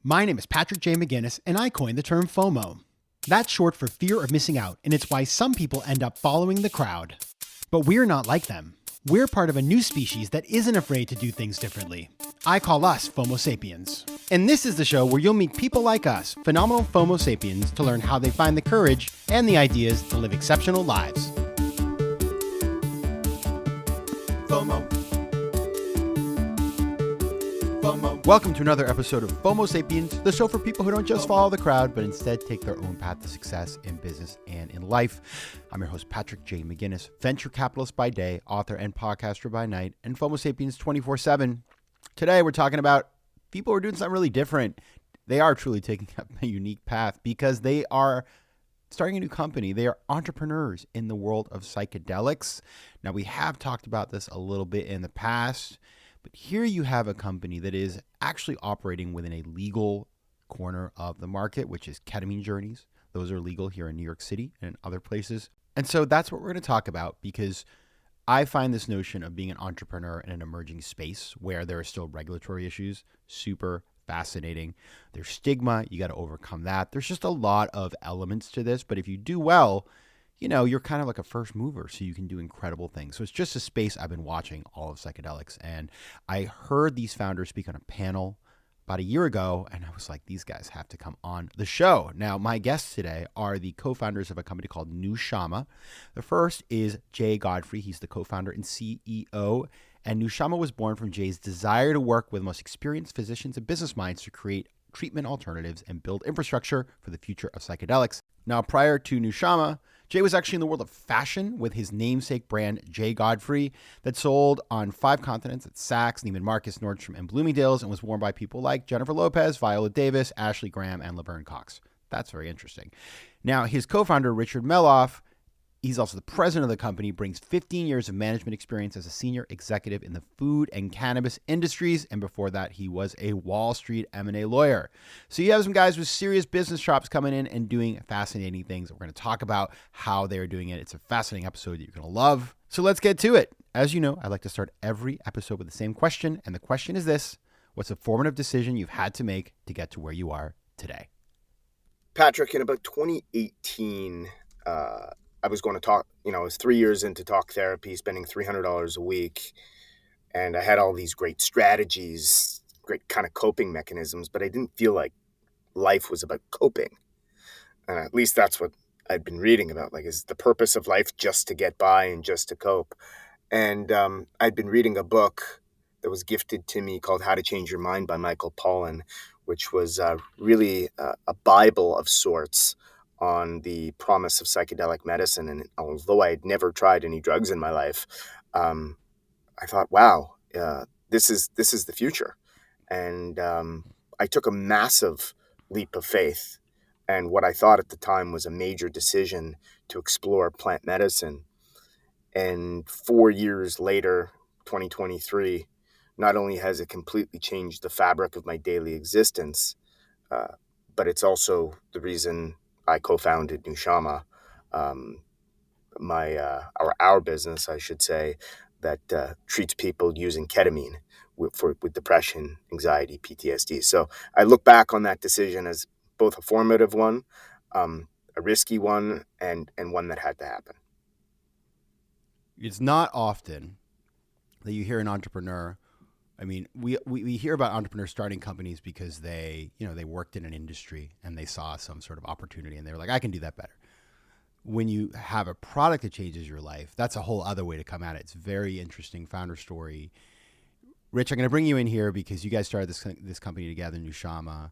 My name is Patrick McGinnis, and I coined the term FOMO. That's short for fear of missing out, and it's why some people end up following the crowd. But we're not like them. We're part of a new species that isn't afraid to do things differently. I call us FOMO Sapiens. And this is the show where you'll meet people like us, phenomenal FOMO Sapiens, to learn how they find the courage and the ideas to live exceptional lives. FOMO. Welcome to another episode of FOMO Sapiens, the show for people who don't just follow the crowd, but instead take their own path to success in business and in life. I'm your host, Patrick J. McGinnis, venture capitalist by day, author and podcaster by night, and FOMO Sapiens 24/7. Today, we're talking about people who are doing something really different. They are truly taking up a unique path because they are starting a new company. They are entrepreneurs in the world of psychedelics. Now, we have talked about this a little bit in the past, but here you have a company that is actually operating within a legal corner of the market, which is ketamine journeys. Those are legal here in New York City and in other places. And so that's what we're going to talk about, because I find this notion of being an entrepreneur in an emerging space where there are still regulatory issues super fascinating. There's stigma. You got to overcome that. There's just a lot of elements to this. But if you do well, you know, you're kind of like a first mover, so you can do incredible things. So it's just a space I've been watching all of psychedelics. And I heard these founders speak on a panel about a year ago, and I was like, these guys have to come on the show. Now, my guests today are the co-founders of a company called Nushama. The first is Jay Godfrey. He's the co-founder and CEO. And Nushama was born from Jay's desire to work with the most experienced physicians and business minds to create treatment alternatives and build infrastructure for the future of psychedelics. Now, prior to Nushama, Jay was actually in the world of fashion with his namesake brand, Jay Godfrey, that sold on 5 continents at Saks, Neiman Marcus, Nordstrom, and Bloomingdale's, and was worn by people like Jennifer Lopez, Viola Davis, Ashley Graham, and Laverne Cox. That's very interesting. Now, his co-founder, Richard Meloff, he's also the president of the company, brings 15 years of management experience as a senior executive in the food and cannabis industries. And before that, he was a Wall Street M&A lawyer. So you have some guys with serious business chops coming in and doing fascinating things. We're going to talk about how they're doing it. It's a fascinating episode that you're going to love. So let's get to it. As you know, I like to start every episode with the same question. And the question is this: what's a formative decision you've had to make to get to where you are today? Patrick, in about 2018, I was going to talk, I was 3 years into talk therapy, spending $300 a week. And I had all these great strategies, great kind of coping mechanisms, but I didn't feel like life was about coping. And at least that's what I'd been reading about. Like, is the purpose of life just to get by and just to cope? And I'd been reading a book that was gifted to me called How to Change Your Mind by Michael Pollan, which was really a Bible of sorts on the promise of psychedelic medicine. And although I had never tried any drugs in my life, I thought, wow, this is the future. And I took a massive leap of faith. And what I thought at the time was a major decision to explore plant medicine. And 4 years later, 2023, not only has it completely changed the fabric of my daily existence, but it's also the reason I co-founded Nushama, our business, I should say, that treats people using ketamine with depression, anxiety, PTSD. So I look back on that decision as both a formative one, a risky one, and one that had to happen. It's not often that you hear an entrepreneur. I mean, we hear about entrepreneurs starting companies because they worked in an industry and they saw some sort of opportunity and they were like, I can do that better. When you have a product that changes your life, that's a whole other way to come at it. It's very interesting founder story. Rich, I'm going to bring you in here because you guys started this company together, Nushama.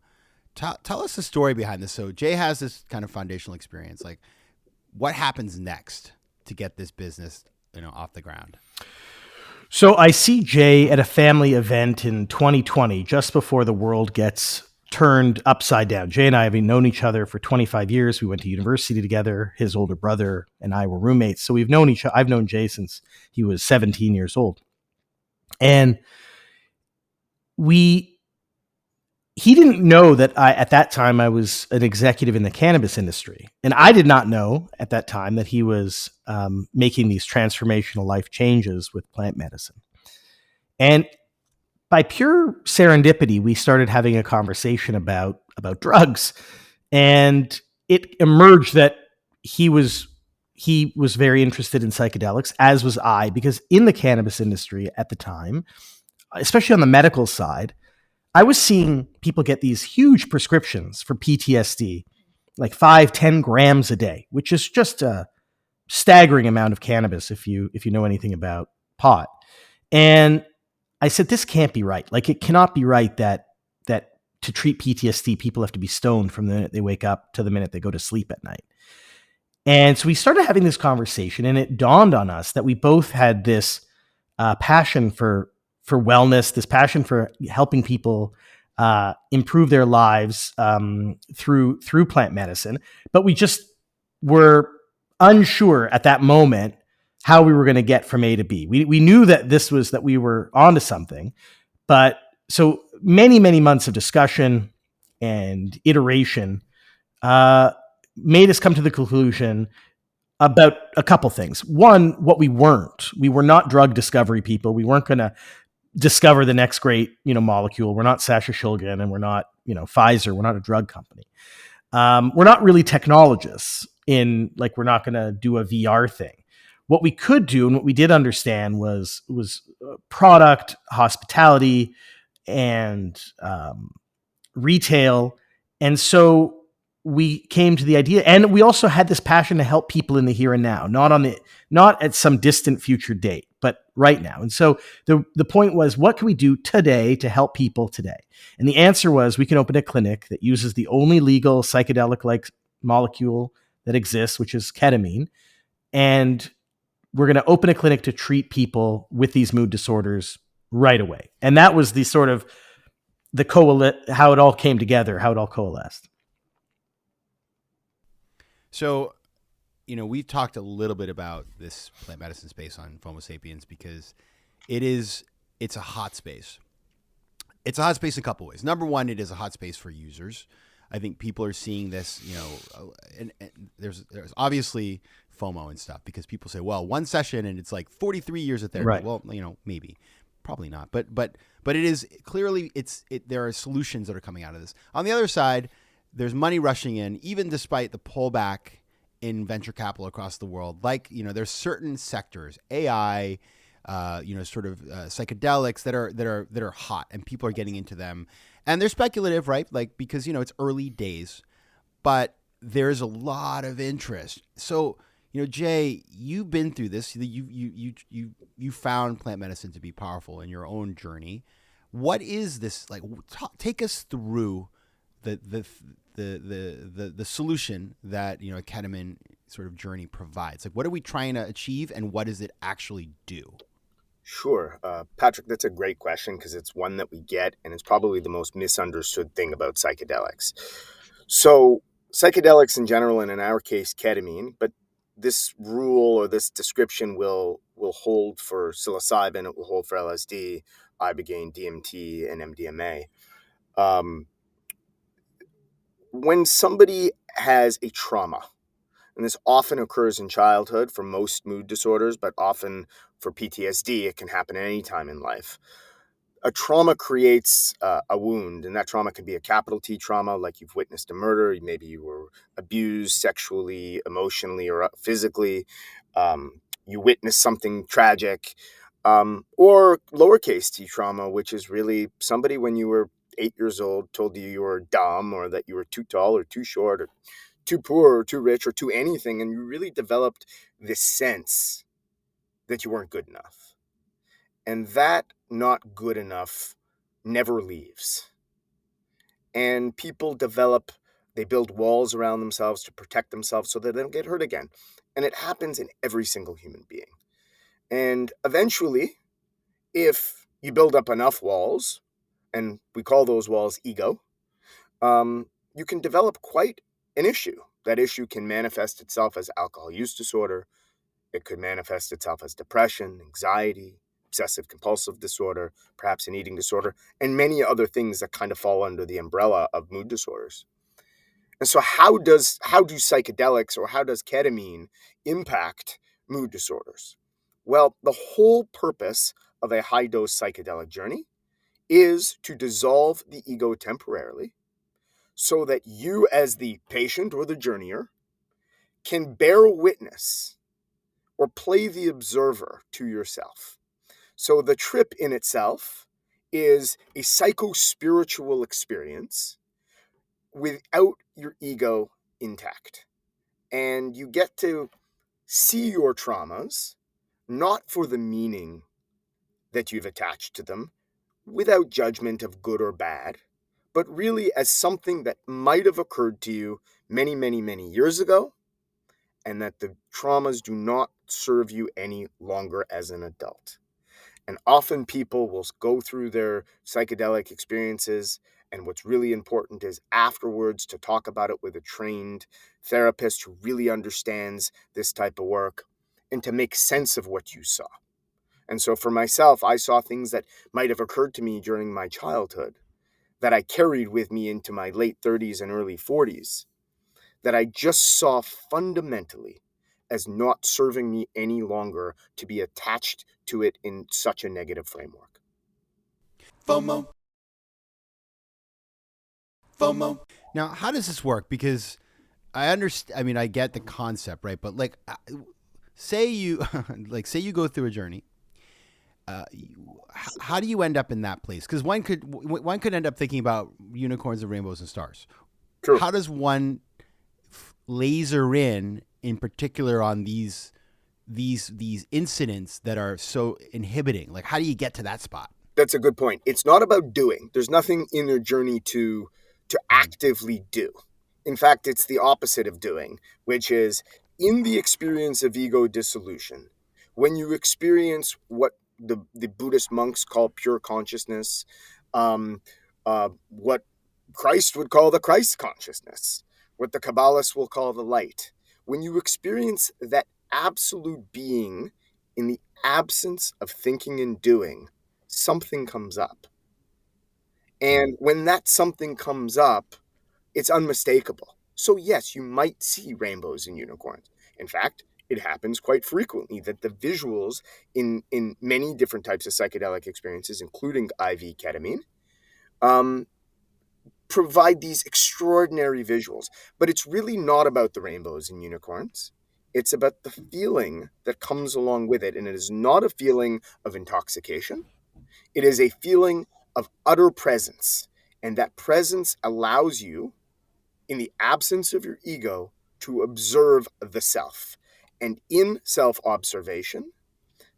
Tell us the story behind this. So Jay has this kind of foundational experience. Like, what happens next to get this business, off the ground? So I see Jay at a family event in 2020, just before the world gets turned upside down. Jay and I have known each other for 25 years. We went to university together. His older brother and I were roommates. So we've known I've known Jay since he was 17 years old. And he didn't know that at that time I was an executive in the cannabis industry. And I did not know at that time that he was making these transformational life changes with plant medicine. And by pure serendipity, we started having a conversation about drugs, and it emerged that he was very interested in psychedelics, as was I, because in the cannabis industry at the time, especially on the medical side, I was seeing people get these huge prescriptions for PTSD, like 5-10 grams a day, which is just a staggering amount of cannabis if you know anything about pot. And I said, this can't be right. Like, it cannot be right that to treat PTSD, people have to be stoned from the minute they wake up to the minute they go to sleep at night. And so we started having this conversation, and it dawned on us that we both had this passion for wellness, this passion for helping people improve their lives through plant medicine. But we just were unsure at that moment how we were going to get from A to B. We knew that that we were onto something, but so many months of discussion and iteration made us come to the conclusion about a couple things. One, what we were not drug discovery people. We weren't going to discover the next great, molecule. We're not Sasha Shulgin, and we're not, Pfizer. We're not a drug company. We're not really technologists we're not going to do a VR thing. What we could do, and what we did understand, was product, hospitality, and retail. And so we came to the idea, and we also had this passion to help people in the here and now, not at some distant future date, but right now. And so the point was, what can we do today to help people today? And the answer was, we can open a clinic that uses the only legal psychedelic-like molecule that exists, which is ketamine. And we're going to open a clinic to treat people with these mood disorders right away. And that was the sort of how it all came together, how it all coalesced. So, we've talked a little bit about this plant medicine space on FOMO Sapiens because it's a hot space. It's a hot space in a couple ways. Number one, it is a hot space for users. I think people are seeing this, and there's obviously FOMO and stuff because people say, well, one session and it's like 43 years of therapy. Right. Well, maybe, probably not, but it is clearly there are solutions that are coming out of this. On the other side, there's money rushing in, even despite the pullback in venture capital across the world. There's certain sectors, AI, psychedelics that are hot, and people are getting into them, and they're speculative, right? Because it's early days, but there's a lot of interest. So, Jay, you've been through this. You found plant medicine to be powerful in your own journey. What is this like? Take us through the solution that a ketamine sort of journey provides. Like, what are we trying to achieve, and what does it actually do? Sure. Patrick, that's a great question because it's one that we get, and it's probably the most misunderstood thing about psychedelics. So psychedelics in general, and in our case, ketamine, but this rule or this description will hold for psilocybin, it will hold for LSD, ibogaine, DMT, and MDMA. When somebody has a trauma, and this often occurs in childhood for most mood disorders, but often for PTSD, it can happen at any time in life. A trauma creates a wound, and that trauma can be a capital T trauma, like you've witnessed a murder, maybe you were abused sexually, emotionally, or physically, you witnessed something tragic, or lowercase t trauma, which is really somebody when you were 8 years old told you were dumb, or that you were too tall or too short or too poor or too rich or too anything, and you really developed this sense that you weren't good enough. And that not good enough never leaves. And people they build walls around themselves to protect themselves so that they don't get hurt again. And it happens in every single human being. And eventually, if you build up enough walls, and we call those walls ego, you can develop quite an issue. That issue can manifest itself as alcohol use disorder. It could manifest itself as depression, anxiety, obsessive compulsive disorder, perhaps an eating disorder, and many other things that kind of fall under the umbrella of mood disorders. And so how do psychedelics, or how does ketamine impact mood disorders? Well, the whole purpose of a high-dose psychedelic journey is to dissolve the ego temporarily so that you, as the patient or the journeyer, can bear witness or play the observer to yourself. So the trip in itself is a psycho-spiritual experience without your ego intact. And you get to see your traumas not for the meaning that you've attached to them, without judgment of good or bad, but really as something that might have occurred to you many, many, many years ago, and that the traumas do not serve you any longer as an adult. And often people will go through their psychedelic experiences, and what's really important is afterwards to talk about it with a trained therapist who really understands this type of work, and to make sense of what you saw. And so for myself, I saw things that might have occurred to me during my childhood that I carried with me into my late 30s and early 40s, that I just saw fundamentally as not serving me any longer to be attached to it in such a negative framework. FOMO. FOMO. Now, how does this work? Because I understand, I mean, I get the concept, right? But like, say you go through a journey. How do you end up in that place? Because one could end up thinking about unicorns and rainbows and stars. True. How does one laser in particular on these incidents that are so inhibiting? Like, how do you get to that spot? That's a good point. It's not about doing. There's nothing in your journey to actively do. In fact, it's the opposite of doing, which is in the experience of ego dissolution, when you experience what the Buddhist monks call pure consciousness, what Christ would call the Christ consciousness, what the Kabbalists will call the light. When you experience that absolute being in the absence of thinking and doing, something comes up. And when that something comes up, it's unmistakable. So yes, you might see rainbows and unicorns. In fact, it happens quite frequently that the visuals in many different types of psychedelic experiences, including IV ketamine, provide these extraordinary visuals. But it's really not about the rainbows and unicorns. It's about the feeling that comes along with it. And it is not a feeling of intoxication. It is a feeling of utter presence. And that presence allows you, in the absence of your ego, to observe the self. And in self-observation,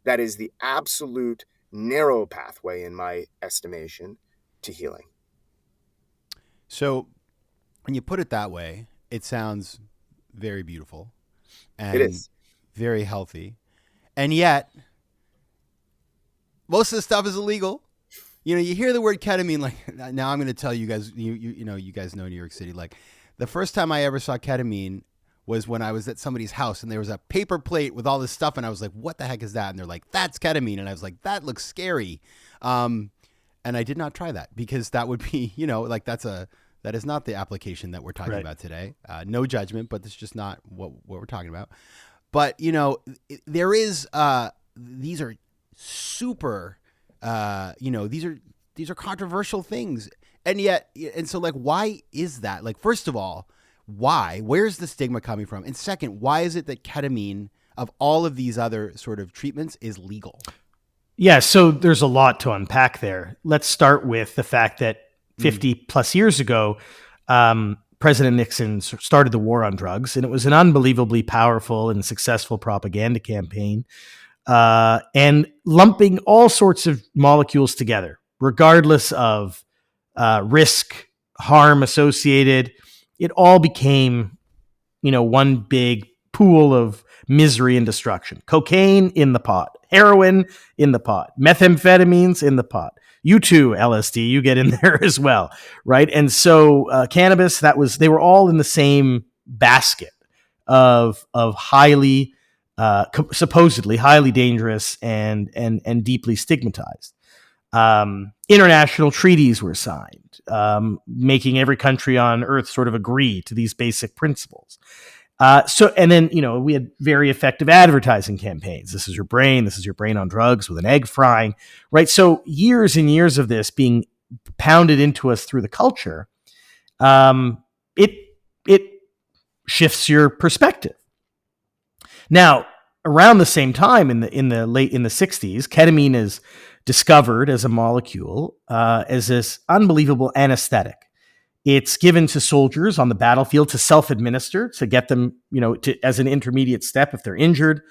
that is the absolute narrow pathway, in my estimation, to healing. So when you put it that way, it sounds very beautiful and It is very healthy. And yet, most of the stuff is illegal. You know, you hear the word ketamine, like, now I'm going to tell you guys, you guys know New York City. Like, the first time I ever saw ketamine was when I was at somebody's house and there was a paper plate with all this stuff. And I was like, what the heck is that? And they're like, that's ketamine. And I was like, that looks scary. And I did not try that because that would be, like that is not the application that we're talking about today. No judgment, but it's just not what we're talking about. But, there is, these are super, these are controversial things. And so like, why is that? Like, first of all, why? Where's the stigma coming from? And second, why is it that ketamine, of all of these other sort of treatments, is legal? Yeah, so there's a lot to unpack there. Let's start with the fact that 50 plus years ago, President Nixon started the war on drugs, and it was an unbelievably powerful and successful propaganda campaign, and lumping all sorts of molecules together, regardless of risk, harm associated. It all became, one big pool of misery and destruction. Cocaine in the pot, heroin in the pot, methamphetamines in the pot. You too, LSD, you get in there as well, right? And so cannabis, they were all in the same basket of highly, supposedly highly dangerous and deeply stigmatized. International treaties were signed, making every country on earth sort of agree to these basic principles. And then, we had very effective advertising campaigns. This is your brain on drugs with an egg frying, right? So years and years of this being pounded into us through the culture, it shifts your perspective. Now, around the same time in the 60s, ketamine is discovered as a molecule, as this unbelievable anesthetic. It's given to soldiers on the battlefield to self-administer, to get them, as an intermediate step if they're injured,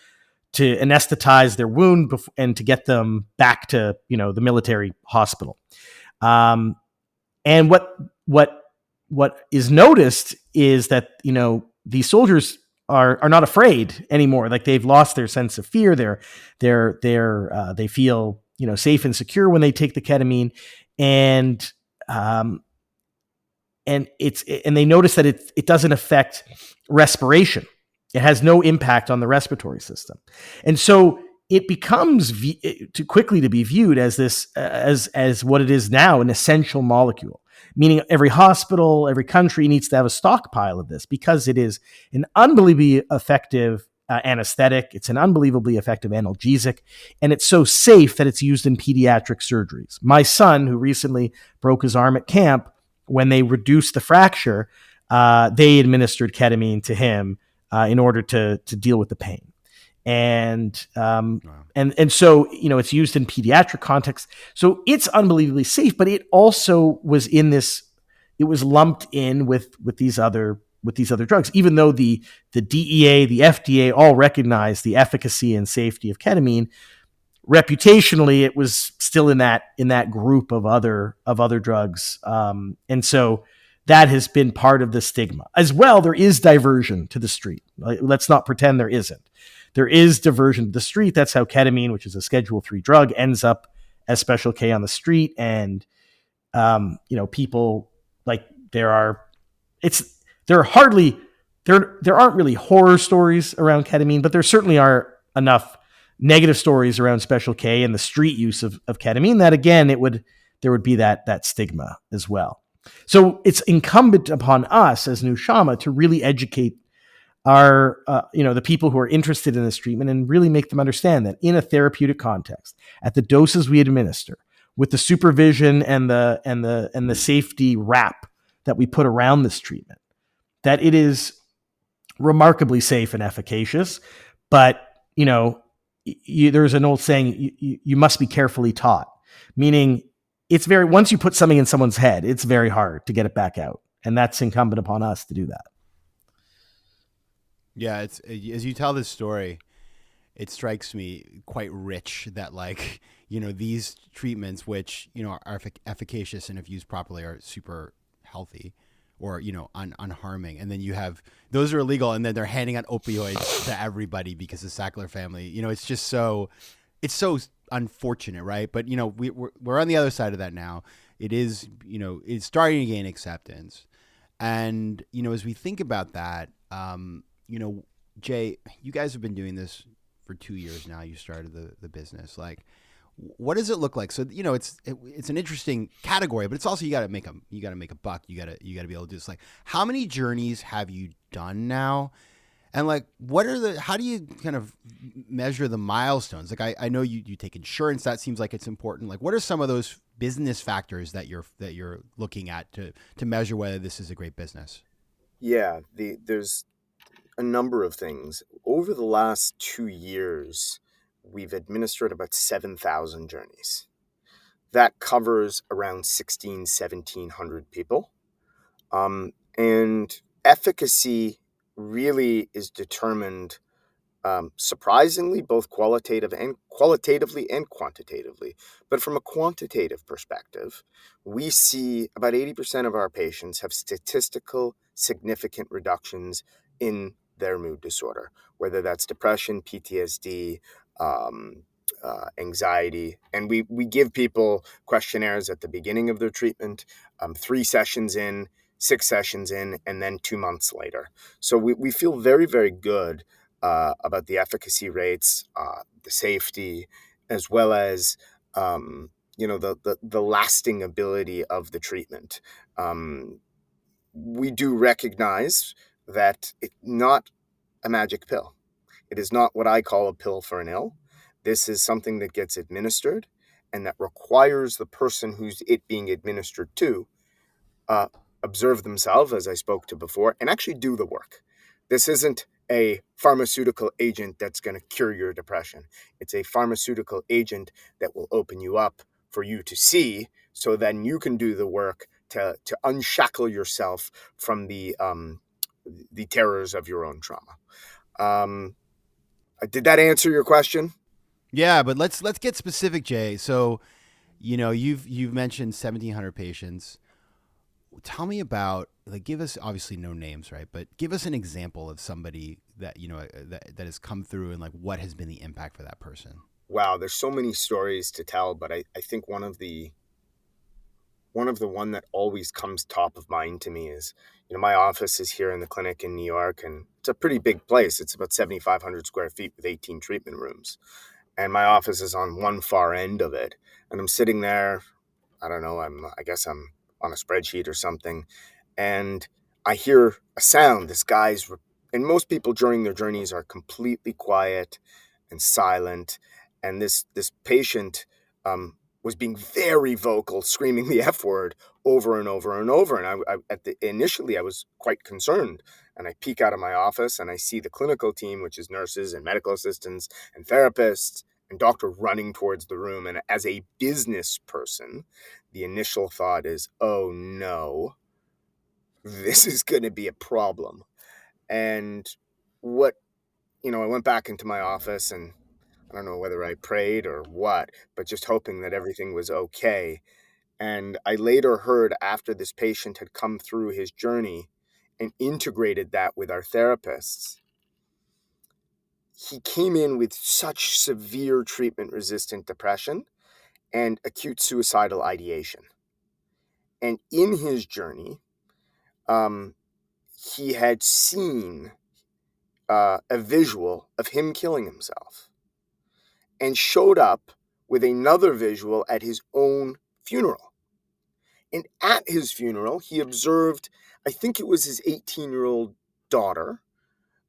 to anesthetize their wound and to get them back to, the military hospital. And what is noticed is that, these soldiers are not afraid anymore. Like, they've lost their sense of fear. They feel, safe and secure when they take the ketamine, and they notice that it doesn't affect respiration. It has no impact on the respiratory system. And so it becomes too quickly to be viewed as this, as what it is now, an essential molecule, meaning every hospital, every country needs to have a stockpile of this because it is an unbelievably effective anesthetic. It's an unbelievably effective analgesic, and it's so safe that it's used in pediatric surgeries. My son, who recently broke his arm at camp, when they reduced the fracture, they administered ketamine to him in order to deal with the pain. And so, it's used in pediatric context. So it's unbelievably safe, but it also was it was lumped in with these other drugs, even though the DEA, the FDA all recognized the efficacy and safety of ketamine. Reputationally, it was still in that group of other drugs. And so that has been part of the stigma. As well, there is diversion to the street. Let's not pretend there isn't. There is diversion to the street. That's how ketamine, which is a Schedule III drug, ends up as Special K on the street. And, people, like, there aren't really horror stories around ketamine, but there certainly are enough negative stories around Special K and the street use of ketamine that, again, there would be that stigma as well. So it's incumbent upon us as Nushama to really educate our, the people who are interested in this treatment and really make them understand that in a therapeutic context, at the doses we administer, with the supervision and the safety wrap that we put around this treatment, that it is remarkably safe and efficacious. But, there's an old saying, you must be carefully taught, meaning once you put something in someone's head, it's very hard to get it back out. And that's incumbent upon us to do that. Yeah, it's, as you tell this story, it strikes me quite rich that, like, these treatments, which, are efficacious and if used properly are super healthy or, unharming. And then you have, those are illegal, and then they're handing out opioids to everybody because the Sackler family, it's just it's so unfortunate, right? But, we're on the other side of that now. It is, it's starting to gain acceptance. And, as we think about that, Jay, you guys have been doing this for 2 years now. You started the business. Like, what does it look like? So, it's an interesting category, but it's also, you got to make a buck. You got to be able to do this. Like, how many journeys have you done now? And, like, how do you kind of measure the milestones? Like, I know you take insurance. That seems like it's important. Like, what are some of those business factors that you're looking at to measure whether this is a great business? Yeah, there's a number of things. Over the last 2 years, we've administered about 7,000 journeys. That covers around 1,700 people. And efficacy really is determined, surprisingly, both qualitatively and quantitatively. But from a quantitative perspective, we see about 80% of our patients have statistical significant reductions in their mood disorder, whether that's depression, PTSD, anxiety. And we give people questionnaires at the beginning of their treatment, 3 sessions in, 6 sessions in, and then 2 months later. So we feel very, very good about the efficacy rates, the safety, as well as the lasting ability of the treatment. We do recognize that not a magic pill. It is not what I call a pill for an ill. This is something that gets administered and that requires the person who's it being administered to observe themselves, as I spoke to before, and actually do the work. This isn't a pharmaceutical agent that's going to cure your depression. It's a pharmaceutical agent that will open you up for you to see, so then you can do the work to unshackle yourself from the terrors of your own trauma. Did that answer your question? Yeah, but let's get specific, Jay. So, you've mentioned 1,700 patients. Tell me about, like, give us, obviously no names, right? But give us an example of somebody that, that has come through and like what has been the impact for that person. Wow, there's so many stories to tell, but I think one of the one that always comes top of mind to me is, my office is here in the clinic in New York, and it's a pretty big place. It's about 7,500 square feet with 18 treatment rooms. And my office is on one far end of it. And I'm sitting there, I don't know, I guess I'm on a spreadsheet or something. And I hear a sound. And most people during their journeys are completely quiet and silent. And this patient was being very vocal, screaming the F word over and over and over. And initially I was quite concerned. And I peek out of my office and I see the clinical team, which is nurses and medical assistants and therapists and doctor running towards the room. And as a business person, the initial thought is, oh no, this is going to be a problem. And I went back into my office, and I don't know whether I prayed or what, but just hoping that everything was okay. And I later heard, after this patient had come through his journey and integrated that with our therapists, he came in with such severe treatment-resistant depression and acute suicidal ideation. And in his journey, he had seen a visual of him killing himself and showed up with another visual at his own funeral. And at his funeral, he observed, I think it was his 18-year-old daughter,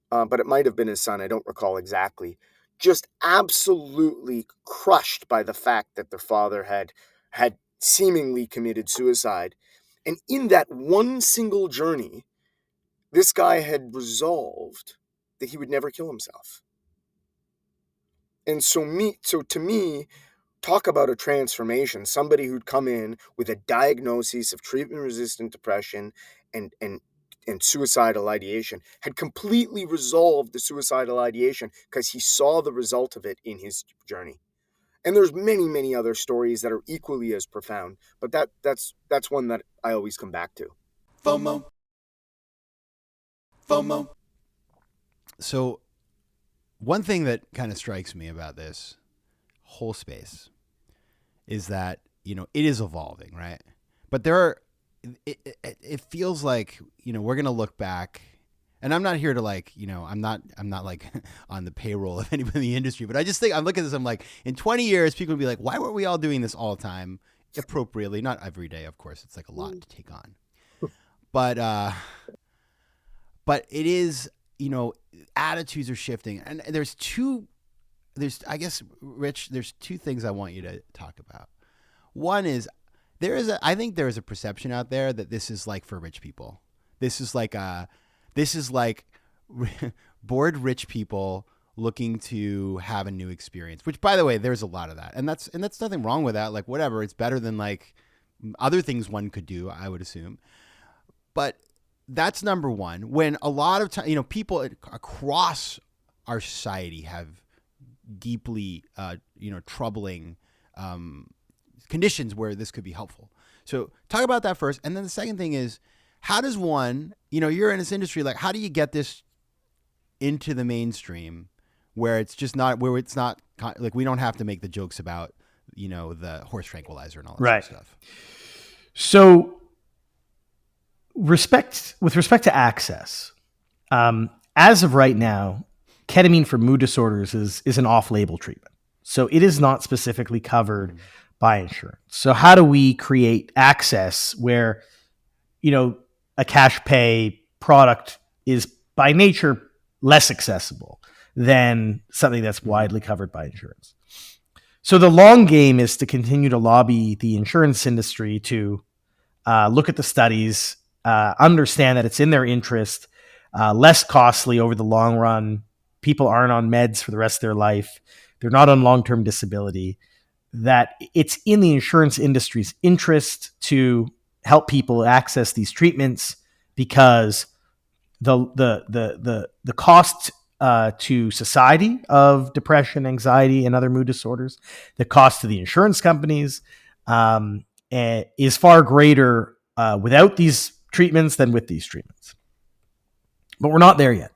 but it might have been his son, I don't recall exactly, just absolutely crushed by the fact that their father had seemingly committed suicide. And in that one single journey, this guy had resolved that he would never kill himself. And so to me, talk about a transformation. Somebody who'd come in with a diagnosis of treatment-resistant depression and suicidal ideation had completely resolved the suicidal ideation because he saw the result of it in his journey. And there's many, many other stories that are equally as profound, but that's one that I always come back to. FOMO. So one thing that kind of strikes me about this whole space is that, it is evolving, right? But it feels like, we're going to look back, and I'm not here to I'm not like on the payroll of anybody in the industry, but I just think I'm looking at this, I'm like, in 20 years, people will be like, why weren't we all doing this all the time appropriately? Not every day, of course. It's like a lot to take on. But it is, attitudes are shifting. And I guess, Rich, there's two things I want you to talk about. One is I think there is a perception out there that this is like for rich people. This is like bored rich people looking to have a new experience, which, by the way, there's a lot of that. And that's nothing wrong with that. Like, whatever, it's better than like other things one could do, I would assume. But that's number one. When a lot of time, people across our society have deeply, troubling conditions where this could be helpful. So talk about that first. And then the second thing is, how does one, you're in this industry, like, how do you get this into the mainstream where it's not like, we don't have to make the jokes about, the horse tranquilizer and all that right. sort of stuff. So with respect to access, as of right now, ketamine for mood disorders is an off-label treatment. So it is not specifically covered by insurance. So how do we create access where, a cash pay product is by nature, more accessible? And, I think that's one of the things that less accessible than something that's widely covered by insurance. So the long game is to continue to lobby the insurance industry to look at the studies, understand that it's in their interest, less costly over the long run. People aren't on meds for the rest of their life. They're not on long-term disability. That it's in the insurance industry's interest to help people access these treatments because the cost to society of depression, anxiety, and other mood disorders, the cost to the insurance companies is far greater without these treatments than with these treatments. But we're not there yet.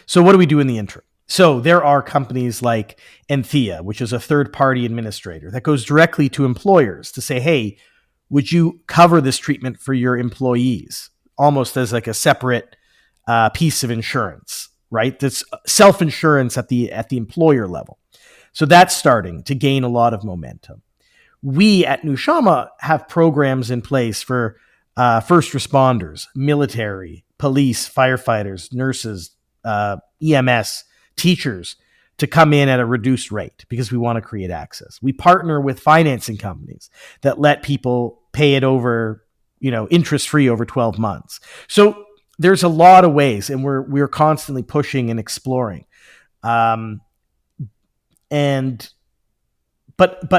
So what do we do in the interim? So there are companies like Enthea, which is a third-party administrator that goes directly to employers to say, hey, would you cover this treatment for your employees? Almost as like a separate piece of insurance, right? That's self-insurance at the employer level. So that's starting to gain a lot of momentum. We at Nushama have programs in place for first responders, military, police, firefighters, nurses, EMS, teachers to come in at a reduced rate because we want to create access. We partner with financing companies that let people pay it over, interest-free over 12 months. So there's a lot of ways, and we're constantly pushing and exploring. But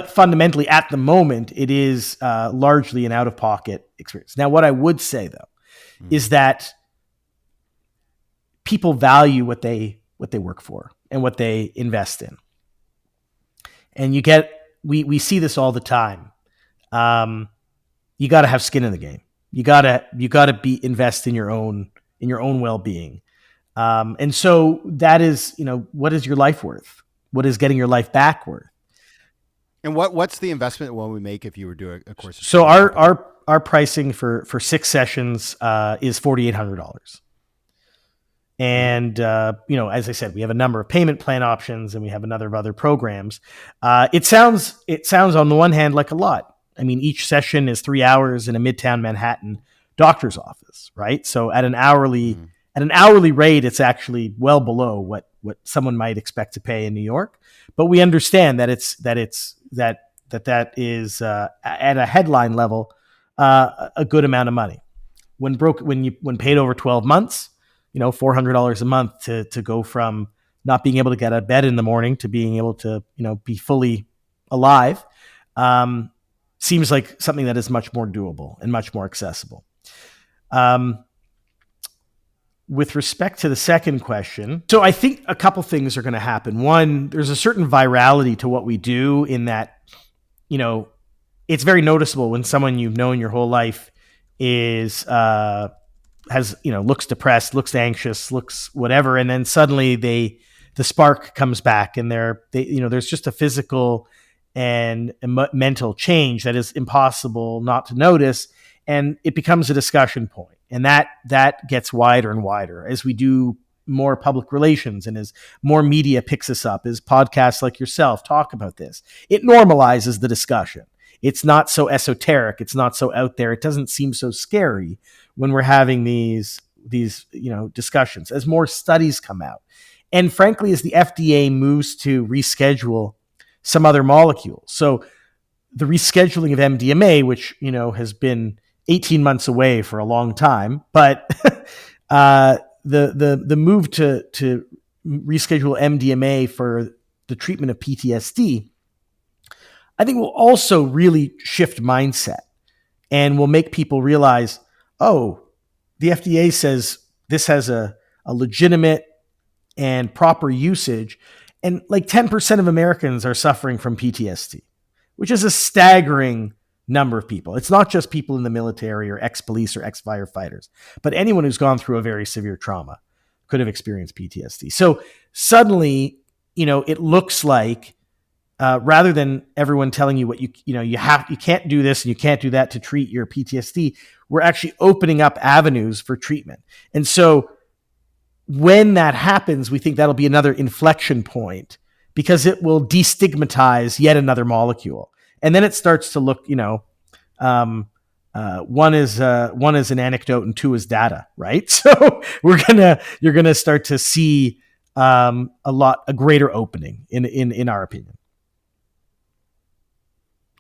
fundamentally, at the moment, it is largely an out-of-pocket experience. Now, what I would say though is that people value what they work for and what they invest in, and we see this all the time. You got to have skin in the game. You gotta invest in your own well-being. And so that is, what is your life worth? What is getting your life back worth? And what's the investment when we make if you were doing a course? So our pricing for 6 sessions is $4,800. And, as I said, we have a number of payment plan options and we have a number of other programs. It sounds on the one hand like a lot. I mean, each session is 3 hours in a Midtown Manhattan doctor's office, right? So at an hourly rate, it's actually well below what someone might expect to pay in New York. But we understand that that is at a headline level a good amount of money. When paid over 12 months, $400 a month to go from not being able to get out of bed in the morning to being able to be fully alive. Seems like something that is much more doable and much more accessible. With respect to the second question, so I think a couple things are going to happen. One, there's a certain virality to what we do in that, it's very noticeable when someone you've known your whole life looks depressed, looks anxious, looks whatever, and then suddenly the spark comes back, and there's just a physical and mental change that is impossible not to notice, and it becomes a discussion point. And that gets wider and wider as we do more public relations and as more media picks us up, as podcasts like yourself talk about this. It normalizes the discussion. It's not so esoteric. It's not so out there. It doesn't seem so scary when we're having these discussions as more studies come out. And frankly, as the FDA moves to reschedule some other molecules. So the rescheduling of MDMA, which, has been 18 months away for a long time, but the move to reschedule MDMA for the treatment of PTSD, I think will also really shift mindset and will make people realize, oh, the FDA says this has a legitimate and proper usage. And like 10% of Americans are suffering from PTSD, which is a staggering number of people. It's not just people in the military or ex-police or ex-firefighters, but anyone who's gone through a very severe trauma could have experienced PTSD. So suddenly, it looks like rather than everyone telling you what you can't do this and you can't do that to treat your PTSD, we're actually opening up avenues for treatment. And so when that happens, we think that'll be another inflection point because it will destigmatize yet another molecule. And then it starts to look, one is an anecdote and two is data, right? So you're gonna start to see a greater opening in our opinion.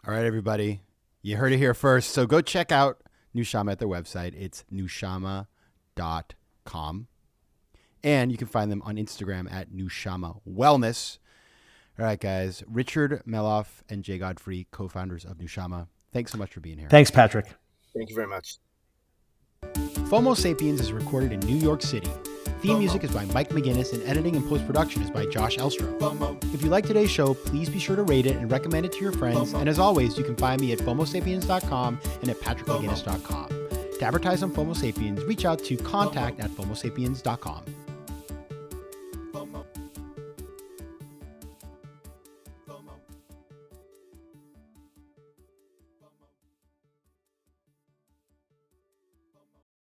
All right, everybody, you heard it here first. So go check out Nushama at their website. It's nushama.com. And you can find them on Instagram at Nushama Wellness. All right, guys. Richard Meloff and Jay Godfrey, co-founders of Nushama. Thanks so much for being here. Thanks, Patrick. Thank you very much. FOMO Sapiens is recorded in New York City. Theme music is by Mike McGinnis, and editing and post-production is by Josh Elstrom. If you like today's show, please be sure to rate it and recommend it to your friends. And as always, you can find me at FOMOSapiens.com and at PatrickMcGinnis.com. To advertise on FOMO Sapiens, reach out to contact@FOMOSapiens.com.